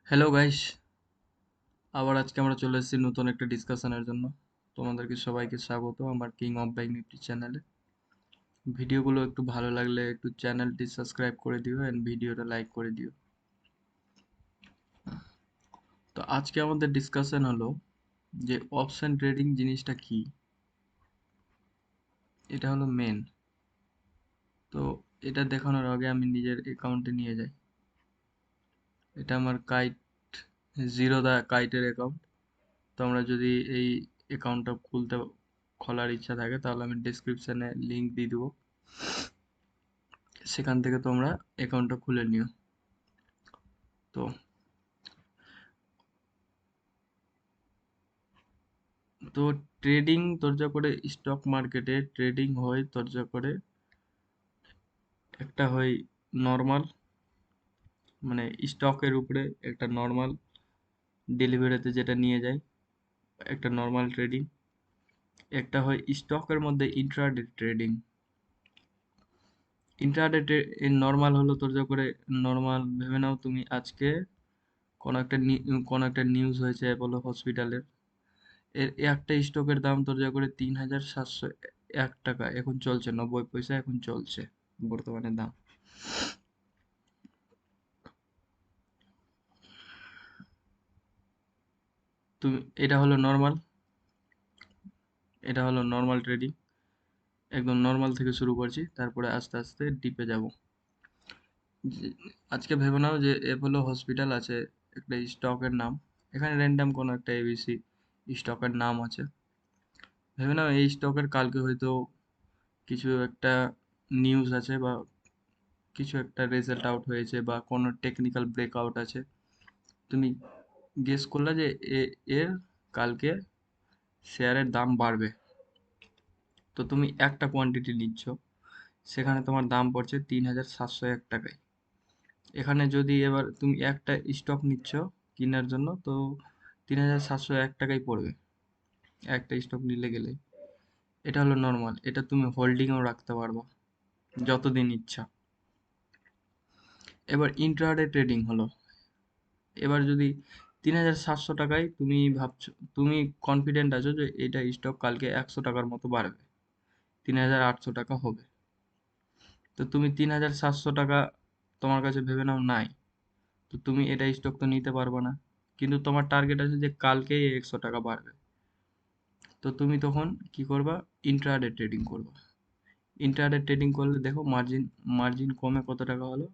Hello guys, আবার আজকে আমরা চলে এসেছি নতুন একটা ডিসকাশনের জন্য। তোমাদেরকে সবাইকে স্বাগত আমার কিং অফ ব্যাংক নিফটি চ্যানেলে। ভিডিওগুলো একটু ভালো লাগলে একটু চ্যানেলটি সাবস্ক্রাইব করে দিও এন্ড ভিডিওটা লাইক করে দিও। তো আজকে আমাদের ডিসকাশন হলো যে অপশন ট্রেডিং জিনিসটা কি। এটা হলো মেন। তো এটা দেখানোর আগে আমি নিজের অ্যাকাউন্টে নিয়ে যাই। এটা আমার কাইটের অ্যাকাউন্ট। তোমরা যদি এই অ্যাকাউন্টটা খোলার ইচ্ছা থাকে তাহলে আমি ডেসক্রিপশনে লিংক দিয়ে দেবো, সেখান থেকে তোমরা অ্যাকাউন্টটা খুলে নিও। তো তো ট্রেডিং তোর যা করে স্টক মার্কেটে ট্রেডিং হয় তোর যা করে একটা হয় নর্মাল, মানে স্টকের উপরে একটা নর্মাল ডেলিভারিতে যেটা নিয়ে যায় একটা নর্মাল ট্রেডিং। একটা হয় স্টকের মধ্যে ইন্ট্রাডে ট্রেডিং। ইন্ট্রাডে নর্মাল হলো তোর যা করে নর্মাল ভেবে নাও তুমি আজকে কোনো একটা নিউজ হয়েছে অ্যাপোলো হসপিটালের। এর একটা স্টকের দাম তোর যা করে ৩,৭০১ টাকা এখন চলছে, ৯০ পয়সা এখন চলছে বর্তমানে দাম। তুমি এটা হলো নর্মাল ট্রেডিং। একদম নর্মাল থেকে শুরু করছি, তারপরে আস্তে আস্তে ডিপে যাব। আজকে ভেবে নাও যে অ্যাপোলো হসপিটাল আছে একটা স্টকের নাম, এখানে র্যান্ডাম কোনো একটা এবিসি স্টকের নাম আছে। ভেবে নাও এই স্টকের কালকে হয়তো কিছু একটা নিউজ আছে বা কিছু একটা রেজাল্ট আউট হয়েছে বা কোনো টেকনিক্যাল ব্রেকআউট আছে। তুমি গেস করলে যে এর কালকে শেয়ারের দাম বাড়বে। তো তুমি একটা কোয়ান্টিটি নিচ্ছ, সেখানে তোমার দাম পড়ছে ৩,৭০১ টাকায়। এখানে যদি এবার তুমি একটা স্টক নিচ্ছ কেনার জন্য, তো ৩,৭০১ টাকাই পড়বে একটা স্টক নিলে গেলে। এটা হলো নর্মাল, এটা তুমি হোল্ডিংও রাখতে পারবা যতদিন ইচ্ছা। এবার ইন্ট্রাডে ট্রেডিং হলো, এবার যদি ৩,৭০০ টাকায় তুমি ভাবছো, তুমি কনফিডেন্ট আছো যে এটা স্টক কালকে ১০০ টাকার মতো বাড়বে, ৩,৮০০ টাকা হবে। তো তুমি ৩,৭০০ টাকা তোমার কাছে ভেবে নাও নাই, তো তুমি এটা স্টক তো নিতে পারবে না। কিন্তু তোমার টার্গেট আছে যে কালকেই ১০০ টাকা বাড়বে। তো তুমি তখন কি করবা? ইন্ট্রাডে ট্রেডিং করবা। ইন্ট্রাডে ট্রেডিং করলে দেখো মার্জিন মার্জিন কমে কত টাকা হলো।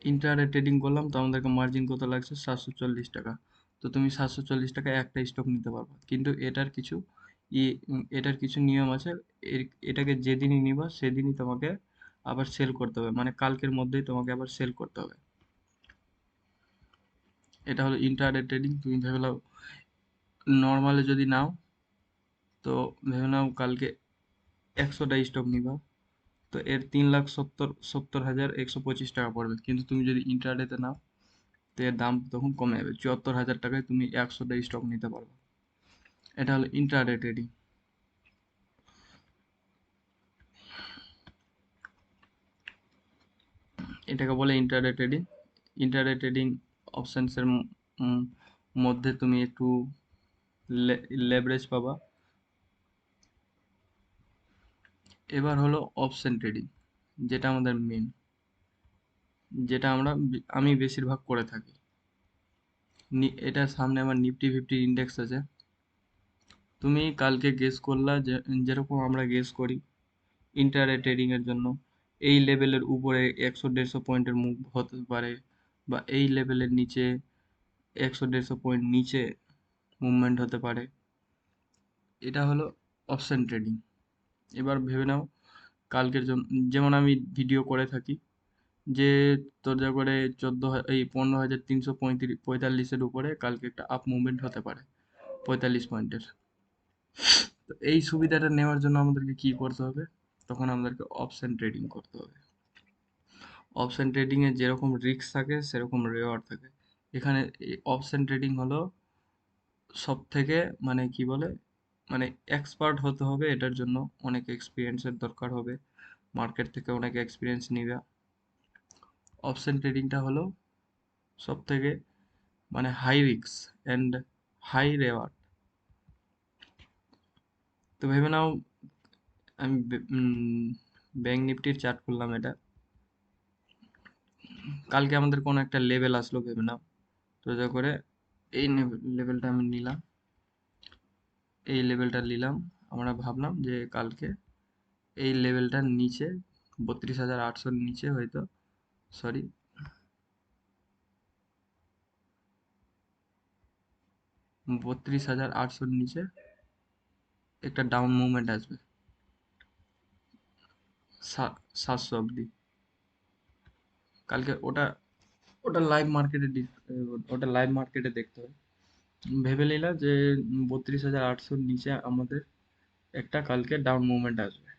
ইন্ট্রাডে ট্রেডিং করলাম তো আমাদেরকে মার্জিন কত লাগছে? ৭৪০ টাকা। তো তুমি ৭৪০ টাকায় একটা স্টক নিতে পারবা, কিন্তু এটার কিছু নিয়ম আছে। এটাকে যেদিনই নিবা সেদিনই তোমাকে আবার সেল করতে হবে, মানে কালকের মধ্যেই তোমাকে আবার সেল করতে হবে। এটা হলো ইন্ট্রাডে ট্রেডিং। তুমি ভেবে নাও নর্মালে যদি নাও, তো ভেবে নাও কালকে ১০০টা স্টক নিবা, তো এর ৩,৭০,১২৫ টাকা পড়বে। কিন্তু তুমি যদি ইন্ট্রাডেতে নাও, তো এর দাম তখন কমে যাবে, ৭৪,০০০ টাকায় তুমি ১০০টা স্টক নিতে পারবে। এটা হলো ইন্ট্রাডে ট্রেডিং। এটাকে বলে ইন্ট্রাডে ট্রেডিং। ইন্ট্রাডে ট্রেডিং অপশনসের মধ্যে তুমি একটু লেভারেজ পাবা। এবার হলো অপশন ট্রেডিং, যেটা আমাদের মেন, যেটা আমি বেশিরভাগ করে থাকি। এটার সামনে আমার নিফটি ফিফটি ইন্ডেক্স আছে। তুমি কালকে গেস করলা যে যেরকম আমরা গেস করি ইন্টারডে ট্রেডিং এর জন্য এই লেভেলের উপরে ১০০-১৫০ পয়েন্টের মুভ হতে পারে, বা এই লেভেলের নিচে ১০০-১৫০ পয়েন্ট নিচে মুভমেন্ট হতে পারে। এটা হলো অপশন ট্রেডিং। এবার ভেবে নাও কালকের জন্য, যেমন আমি ভিডিও করে থাকি যে তোর যা করে ১৫,৩৪৫-৪৫-এর উপরে কালকে একটা আপ মুভমেন্ট হতে পারে ৪৫ পয়েন্টের। তো এই সুবিধাটা নেওয়ার জন্য আমাদেরকে কি করতে হবে? তখন আমাদেরকে অপশন ট্রেডিং করতে হবে। অপশন ট্রেডিং এ যেরকম রিস্ক থাকে সেরকম রেওয়ার্ড থাকে। এখানে অপশন ট্রেডিং হলো সব থেকে, মানে কি বলে, মানে এক্সপার্ট হতে হবে এটার জন্য, অনেক এক্সপিরিয়েন্সের দরকার হবে। মার্কেট থেকে অনেক এক্সপিরিয়েন্স নিবে। অপশন ট্রেডিংটা হলো সব থেকে মানে high risk and high reward. তো ভেবে নাও আমি ব্যাঙ্ক নিফটির চার্ট করলাম, এটা কালকে আমাদের কোনো একটা লেভেল আসলো ভেবে নাও, তো যা করে এই লেভেলটা আমি নিলাম, এই লেভেলটা নিলাম, আমরা ভাবলাম যে কালকে এই লেভেলটার নিচে 32,800 নিচে হয়তো, সরি 32,800 নিচে একটা ডাউন মুভমেন্ট আসবে 700 অব্দি। কালকে ওটা ওটা লাইভ মার্কেটে ওটা লাইভ মার্কেটে দেখতে হবে। ভেবে নিলাম যে 32,800 নিচে আমাদের একটা কালকে ডাউন মুভমেন্ট আসবে।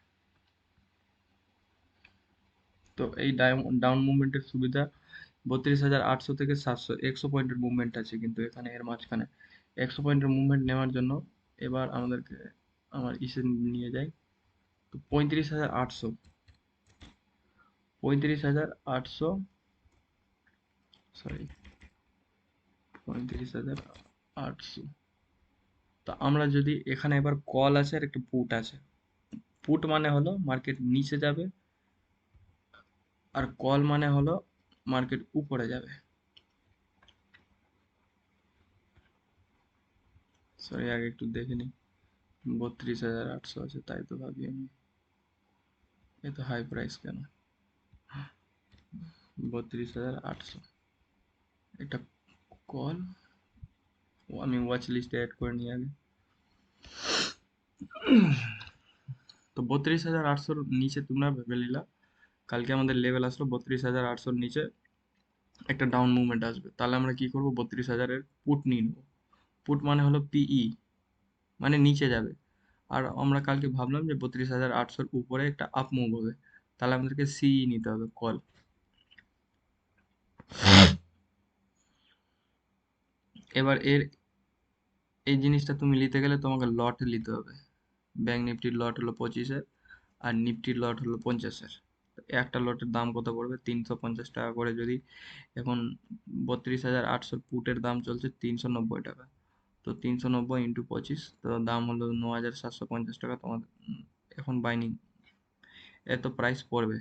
তো এই ডাউন মুভমেন্টের সুবিধা 32,800 থেকে 700 100 পয়েন্টের মুভমেন্ট আছে, কিন্তু এখানে এর মাঝখানে 100 পয়েন্টের মুভমেন্ট নেওয়ার জন্য এবার আমাদেরকে আমার ইসে নিয়ে যায়। তো 35,800, 35,800, সরি 35,800। তো আমরা যদি এখানে এবার কল আছে আর একটা পুট আছে। পুট মানে হলো মার্কেট নিচে যাবে, আর কল মানে হলো মার্কেট উপরে যাবে। সরি আগে একটু দেখে নিই, 32,800 আছে, তাই তো ভাবি আমি এত হাই প্রাইস কেন। 32,800 একটা কল, আমি ওয়াচ লিস্টে অ্যাড করে নিই আগে। তো 32,800 নিচে তোমরা ভেবে নিলা কালকে আমাদের লেভেল আসলো 32,800 নিচে একটা ডাউন মুভমেন্ট আসবে, তাহলে আমরা কি করব, 32,000-এর পুট নিয়ে নেবো। পুট মানে হলো পিই, মানে নিচে যাবে। আর আমরা কালকে ভাবলাম যে 32,800-র উপরে একটা আপ মুভ হবে, তাহলে আমাদেরকে সিই নিতে হবে, কল। এবার এই জিনিসটা তুমি নিতে গেলে তোমাকে লট নিতে হবে। ব্যাঙ্ক নিফটির লট হলো 25-এর, আর নিফটির লট হলো 50-এর। একটা লটের দাম কত পড়বে, 350 টাকা করে। যদি এখন 32,800 পুটের দাম চলছে 390 টাকা, তো 390 ইন্টু 25, তো দাম হলো 9,750 টাকা তোমাদের এখন বাইনিং এত প্রাইস পড়বে।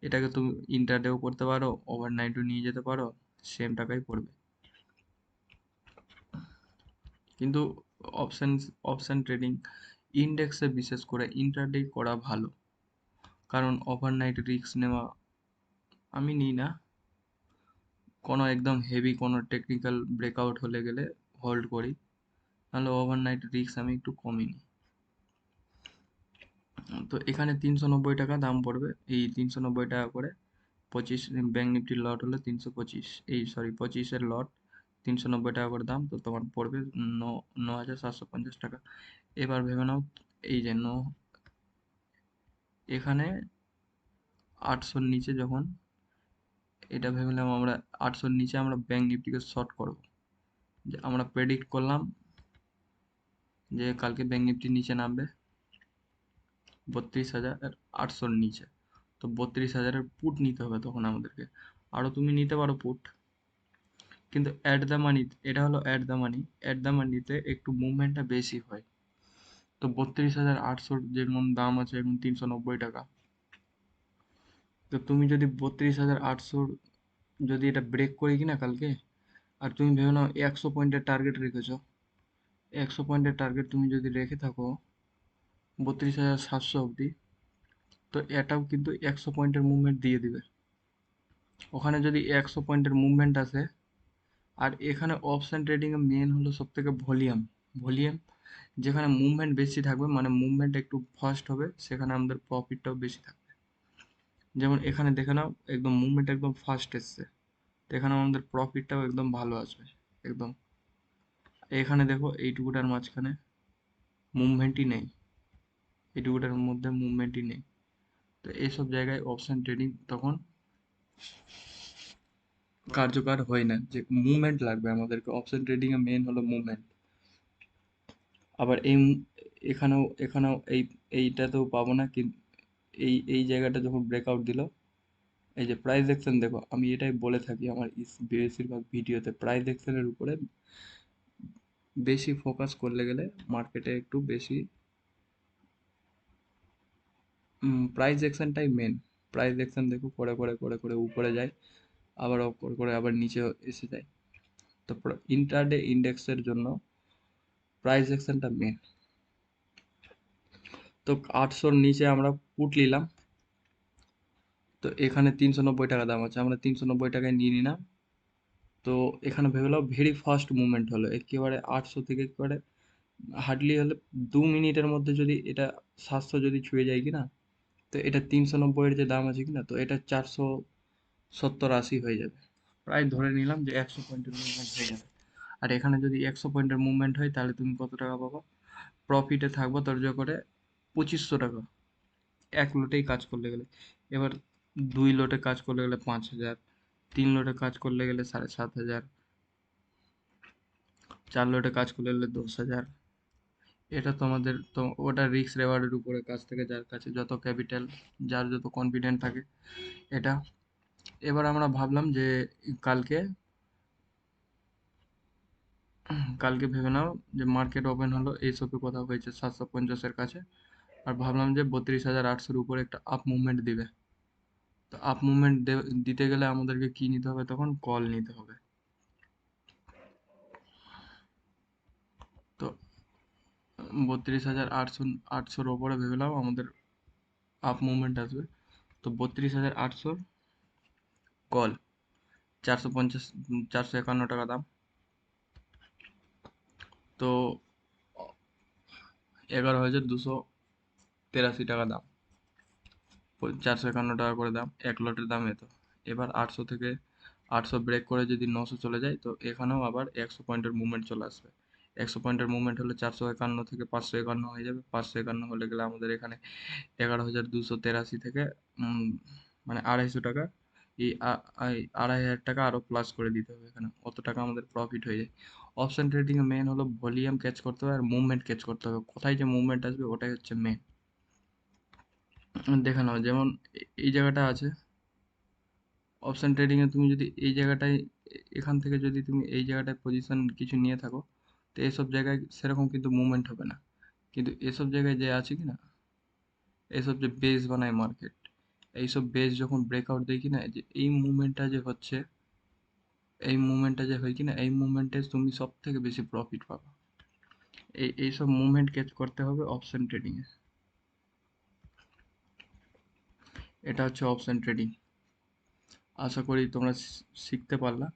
এটাকে তুমি ইন্টারডেও করতে পারো, ওভারনাইটও নিয়ে যেতে পারো, সেম টাকাই পড়বে। কিন্তু অপশন অপশন ট্রেডিং ইন্ডেক্সে বিশেষ করে ইন্টারডে করা ভালো, কারণ ওভারনাইট রিস্ক নেওয়া আমি নিই না। কোনো একদম হেভি কোনো টেকনিক্যাল ব্রেকআউট হলে গেলে হোল্ড করি, নাহলে ওভারনাইট রিস্ক আমি একটু কমই নিই। তো এখানে 390 টাকা দাম পড়বে, এই 390 টাকা করে 25 ব্যাঙ্ক নিফটির লট হলো 325, এই সরি 25-এর লট 390 টাকা করে দাম, তো তোমার পড়বে 9,750 টাকা। এবার ভেবে নাও এই যে এখানে 800-র নিচে যখন, এটা ভেবে নিলাম আমরা 800-র নিচে আমরা ব্যাঙ্ক নিফটিকে শর্ট করবো, যে আমরা প্রেডিক্ট করলাম যে কালকে ব্যাঙ্ক নিফটি নিচে নামবে 32,800-র নিচে। তো 32,000-এর পুট নিতে হবে তখন আমাদেরকে। আরও তুমি নিতে পারো পুট, কিন্তু অ্যাট দ্য মানি, এটা হলো at the money, at the মানিতে একটু মুভমেন্টটা বেশি হয়। তো 32,800-র যেমন দাম আছে এখন 390 টাকা, তো তুমি যদি 32,800 যদি এটা ব্রেক করি কিনা কালকে, আর তুমি ভেবে নাও 100 পয়েন্টের টার্গেট রেখেছো, 100 পয়েন্টের টার্গেট তুমি যদি রেখে থাকো 32,700 অবধি, তো এটাও কিন্তু 100 পয়েন্টের মুভমেন্ট দিয়ে দিবে। ওখানে যদি 100 পয়েন্টের মুভমেন্ট আসে, আর এখানে অপশন ট্রেডিং এর মেন হলো সব থেকে ভলিউম। ভলিউম যেখানে মুভমেন্ট বেশি থাকবে, মানে মুভমেন্ট একটু ফাস্ট হবে, সেখানে আমাদের প্রফিটটাও বেশি থাকবে। যেমন এখানে দেখে নাও একদম মুভমেন্ট একদম ফাস্ট এসছে, তো এখানে আমাদের প্রফিটটাও একদম ভালো আসবে একদম। এখানে দেখো এইটুকুটার মাঝখানে মুভমেন্টই নেই, এইটুকুটার মধ্যে মুভমেন্টই নেই। তো এইসব জায়গায় অপশন ট্রেডিং তখন কার্যকর হয় না, যে মুভমেন্ট লাগবে আমাদেরকে। অপশন ট্রেডিং এর মেন হলো মুভমেন্ট। আবার এখানেও এই এইটাতেও পাবো না, কিন্তু এই জায়গাটা যখন ব্রেকআউট দিল, এই যে প্রাইস অ্যাকশন দেখো, আমি এটাই বলে থাকি আমার বেশিরভাগ ভিডিওতে, প্রাইস অ্যাকশনের উপরে বেশি ফোকাস করলে গেলে মার্কেটে একটু বেশি প্রাইস অ্যাকশনটাই মেন। প্রাইস অ্যাকশন দেখো করে করে করে করে উপরে যায়, আবার করে করে আবার নিচে এসে যায়। তো ইন্টারডে ইন্ডেক্সের জন্য প্রাইস অ্যাকশনটা মেন। তো 800-র নিচে আমরা পুট নিলাম, তো এখানে 390 টাকা দাম আছে, আমরা 390 টাকায় নিয়ে নিলাম। তো এখানে ভেবে ভেরি ফাস্ট মুভমেন্ট হলো, একেবারে 800 থেকে একেবারে হার্ডলি হলে 2 মিনিটের মধ্যে যদি এটা 700 যদি ছুঁয়ে যায় কিনা, তো এটা 390-এর যে দাম আছে কিনা, তো এটা 470-80 হয়ে যাবে। প্রায় ধরে নিলাম যে 100 পয়েন্টের মুভমেন্ট হয়ে যাবে। আর এখানে যদি 100 পয়েন্টের মুভমেন্ট হয় তাহলে তুমি কত টাকা পাবো? প্রফিটে থাকবো তোর করে 2500 টাকা এক লোটেই কাজ করলে গেলে। এবার 2 লোটে কাজ করলে গেলে 5000, 3 লোটে কাজ করলে গেলে 7500, 4 লোটে কাজ করলে গেলে 10,000। এটা তোমাদের তো ওটা রিস্ক রেওয়ার্ডের উপরে, কাছ থেকে যার কাছে যত ক্যাপিটাল, যার যত কনফিডেন্ট থাকে এটা। এবার আমরা ভাবলাম যে কালকে কালকে ভেবে নাও যে মার্কেট ওপেন হলো, এইসবে কথা হয়েছে 750-এর কাছে, আর ভাবলাম যে 32,800-র উপরে একটা আপ মুভমেন্ট দিবে। তো আপ মুভমেন্ট দিতে গেলে আমাদেরকে কি নিতে হবে? তখন কল নিতে হবে। তো 32,800-800-র ওপরে ভেবেলাম আমাদের আপ মুভমেন্ট আসবে। তো 32,800 কল, 450, 451 টাকা দাম। তো 11,283 টাকা দাম, 451 টাকা করে দাম, এক লটের দাম এত। এবার 800 থেকে 800 ব্রেক করে যদি 900 চলে যায়, তো এখানেও আবার 100 পয়েন্টের মুভমেন্ট চলে আসবে। 100 পয়েন্টের মুভমেন্ট হলে 451 থেকে 551 হয়ে যাবে। 551 হলে গেলে আমাদের এখানে 11,283 থেকে মানে 250 টাকা, এই 2,500 টাকা আরো প্লাস করে দিতে হবে, এখানে অত টাকা আমাদের প্রফিট হয়ে যায়। অপশন ট্রেডিং এ মেন হলো ভলিউম ক্যাচ করতে হবে আর মুভমেন্ট ক্যাচ করতে হবে, কোথায় যে মুভমেন্ট আসবে ওটাই হচ্ছে মেন। দেখে নাও, যেমন এই জায়গাটা আছে অপশন ট্রেডিং এ, তুমি যদি এই জায়গাটায় এখান থেকে যদি তুমি এই জায়গাটায় পজিশন কিছু নিয়ে থাকো, তো এসব জায়গায় সেরকম কিন্তু মুভমেন্ট হবে না। কিন্তু এসব জায়গায় যে আছে কি না, এসব যে বেস বানায় মার্কেট, এইসব বেস যখন ব্রেকআউট দেয় কিনা, যে এই মুভমেন্টটা যে হচ্ছে, এই মুভমেন্টটা যে হয় কিনা, এই মুভমেন্টে তুমি সব থেকে বেশি প্রফিট পাবে। এইসব মুভমেন্ট ক্যাচ করতে হবে অপশন ট্রেডিং এ। এটা হচ্ছে অপশন ট্রেডিং। আশা করি তোমরা শিখতে পারলা।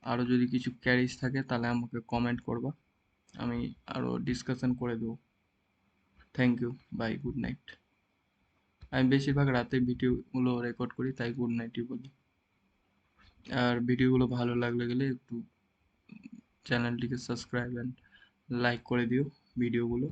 আরও যদি কিছু ক্যারিজ থাকে তাহলে আমাকে কমেন্ট করবা, আমি আরও ডিসকাশন করে দেবো। Thank you, bye, good night. আমি বেশিরভাগ রাতে ভিডিওগুলো রেকর্ড করি, তাই গুড নাইটই বলি। আর ভিডিওগুলো ভালো লাগলে গেলে একটু চ্যানেলটিকে সাবস্ক্রাইব অ্যান্ড লাইক করে দিও ভিডিওগুলো।